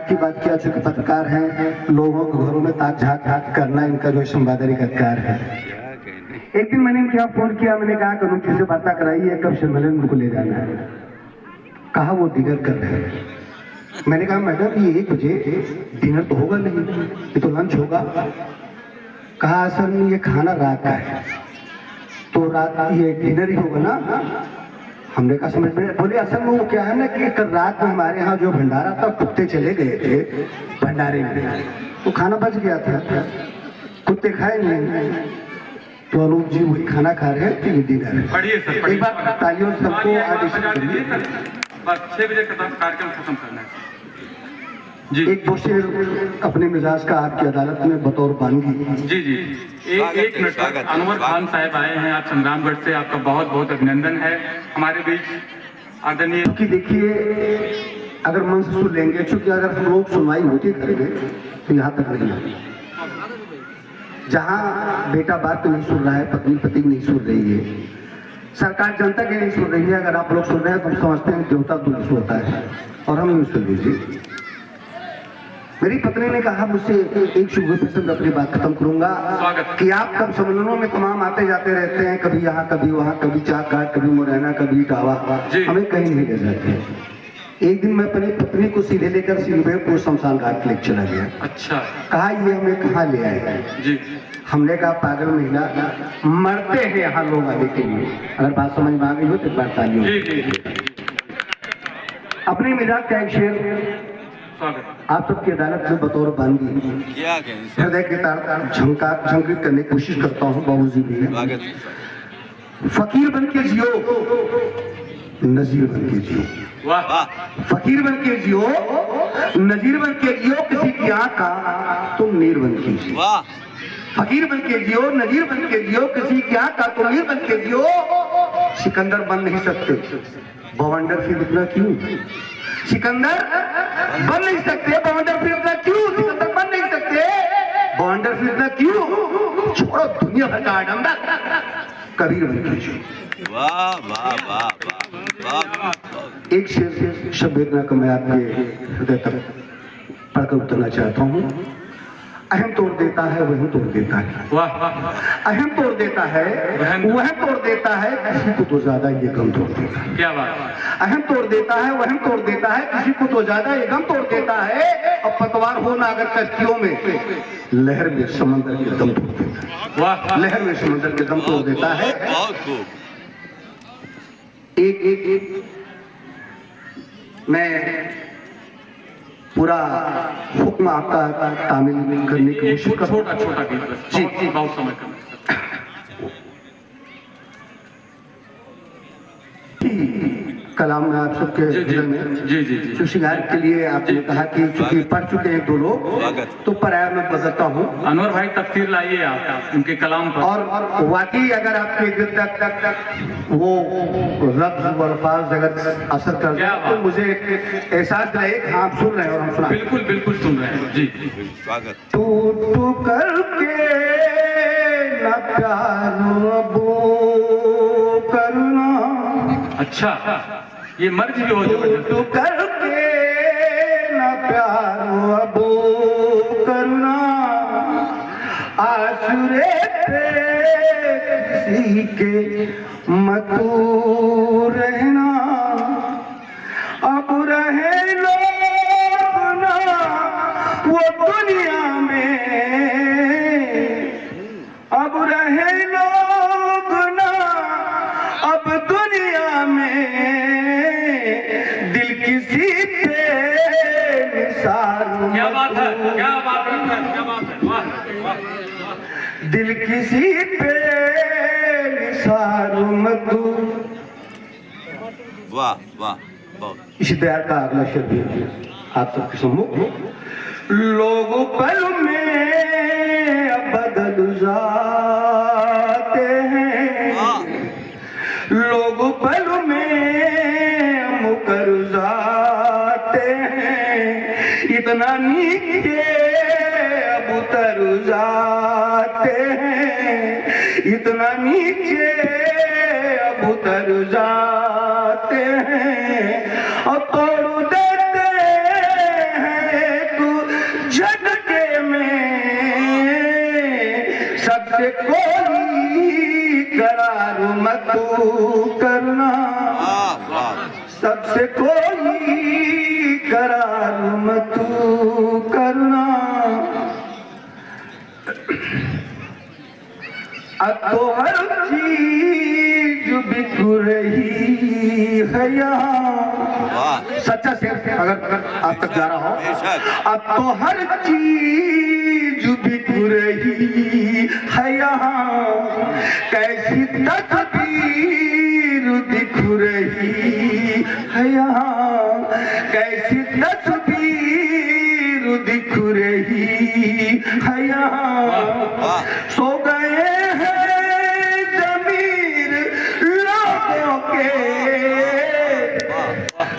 की बात किया, चूंकि पत्रकार हैं, लोगों के घरों में ताक झाँक करना इनका जो संवाददाता का कार्य है। एक दिन मैंने इनके यहाँ फोन किया, मैंने कहा कमेटी से वार्ता कराइए, कब सम्मेलन उनको ले जाना है। कहा वो डिनर कर रहे हैं। मैंने कहा मैडम ये 1 बजे डिनर तो होगा नहीं, ये तो लंच होगा। कहा असल में ये खाना रात का है, तो रात ये डिनर ही होगा ना। हमने कहा समझ में, बोले असल में वो क्या है ना कि कल रात में हमारे यहाँ जो भंडारा था, कुत्ते चले गए थे भंडारे में, वो खाना बच गया था, कुत्ते खाए नहीं, तो अनूप जी वही खाना खा रहे हैं, तो ये डिनर है। एक बार तालियों सबको आदेश करिए, बस 6 बजे कार्यक्रम खत्म करना है जी। एक दो शेर अपने मिजाज का आपकी अदालत में बतौर बानगी। जी जी, एक मिनट, अनवर खान साहब आए हैं, आप संग्रामगढ़ से, आपका बहुत बहुत अभिनंदन है हमारे बीच आदरणीय। क्योंकि देखिए अगर मन से सुन लेंगे, चूंकि अगर हम लोग सुनवाई होती करेंगे तो यहाँ तक नहीं होती। जहाँ बेटा बात नहीं सुन रहा है, पत्नी पति नहीं सुन रही है, सरकार जनता की नहीं सुन रही है, अगर आप लोग सुन रहे हैं तो हम समझते हैं देवता दुरुस्त होता है, और हम नहीं सुन लीजिए। मेरी पत्नी ने कहा मुझसे एक शुभ से मैं अपनी बात खत्म करूंगा कि आप कब सम्मेलनों में तमाम आते जाते रहते हैं, कभी यहाँ कभी वहाँ, कभी चाकाट, कभी मुरैना, कभी इटावा, हमें कहीं नहीं ले जाते। एक दिन मैं अपनी पत्नी को सीधे लेकर सिंहपुर शमशान घाट लेकर चला गया। अच्छा। कहा ये हमें कहाँ ले आए जी। हमने कहा पागल महिला, मरते हैं यहाँ लोग आने के लिए। अगर बात समझ में आ गई हो तो बात तालियों। अपनी मिजाज का एक शेर आप सबकी अदालत में बतौर बानगी हृदय के तार झंकृत करने की कोशिश करता हूँ। बाबूजी भी है। फकीर बन के जियो, नजीर बन के जियो। फकीर बन के जियो, नजीर बन के जियो, किसी की आंख का तुम नीर बन के जियो। फकीर बन के जियो, नजीर बन के जियो, किसी की आंख का तुम नीर बन के जियो। सिकंदर बन नहीं सकते, बवंडर फिर इतना क्यों? सिकंदर बन नहीं सकते, बवंडर फिर इतना क्यों? सिकंदर बन नहीं सकते, बवंडर फिर इतना क्यों? छोड़ो दुनिया भर का आडंबर, कबीर बन के जियो। वाह वाह वाह वाह। एक शेर शब्द वेदना का मैं आपके हृदय तक पढ़कर उतरना चाहता हूँ। अहम तोड़ देता है, वह तोड़ देता है। अहम तोड़ देता है, वह तोड़ देता है, किसी को तो ज्यादा ये गम तोड़ देता है। क्या बात। अहम तोड़ देता है, वह तोड़ देता है, किसी को तो ज्यादा ये गम तोड़ देता है। और पतवार हो ना अगर कश्तियों में, लहर में समंदर के दम तोड़ देता है। लहर में समंदर के दम तोड़ देता है। एक मैं पूरा हुक्म आपका तामील करने की कोशिश कर, छोटा जी बहुत समय कम। कलाम में आप सबके जी शिंगार के लिए आपने कहा कि चूंकि पढ़ चुके हैं 2 लोग, तो पराया मैं बदलता हूँ। अनवर भाई तफसीर लाइए आप उनके कलाम पर। और वाकई अगर आपके दिल तक वो लफ्ज और अल्फाज अगर असर कर जाए तो मुझे एहसास दिलाइए कि आप सुन रहे हैं और हम सुना। बिल्कुल बिल्कुल सुन रहे हैं जी। स्वागत। तू करके न प्यार करना। अच्छा, ये मर्ज भी हो जाए। तू करके न प्यार अबू करना, आसुरे किसी के मतू रहना। अब रहे लोग ना वो दुनिया में, अब रहे लोग ना अब दुनिया में, दिल किसी पे निसार। क्या बात है, क्या बात है, क्या बात है। वाह। दिल किसी पे निसार मधु। वाह वाह बहुत। इसी दया का अगला शेर भी आप सबके सम्मुख। लोग पल में बदल जाते हैं, लोग पल में मुकर जाते हैं। इतना नीचे अब उतर जाते हैं, इतना नीचे अब उतर जाते हैं। और तोड़ देते हैं सबसे कोई करार मत करना, वाह वाह सबसे कोई करार मत करना। अब तो हर चीज बिक रही है यहाँ। वाह सच्चा शेर अगर आप तक जा रहा हो। बेशक। अब तो हर चीज बिक रही है यहाँ, कैसी तस्वीर दिख रही है यहाँ, कैसी तस्वीर दिख रही है यहाँ। वाह सो गए हैं जमीर लोगों के,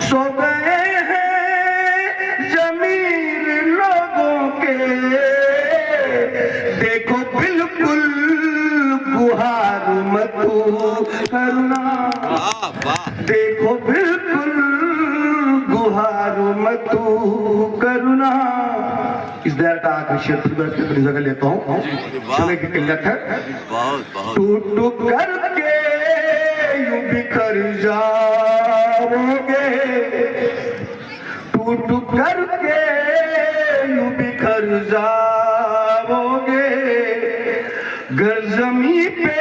सो गए हैं जमीर लोगों के। देखो बिल्कुल गुहार मत करना, वाह वाह देखो बिल्कुल गुहार मत करना। इस दर का आखिरी शेर फिर मैं अपनी जगह लेता हूँ। समय की किल्लत है। बहुत बहुत टूट टूट करके यूं बिखर जाओगे, टूट टूट करके यूं बिखर जाओगे। गर जमी पे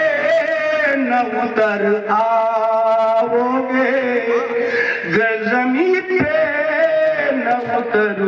न उतर आओगे, गर जमी पे न उतर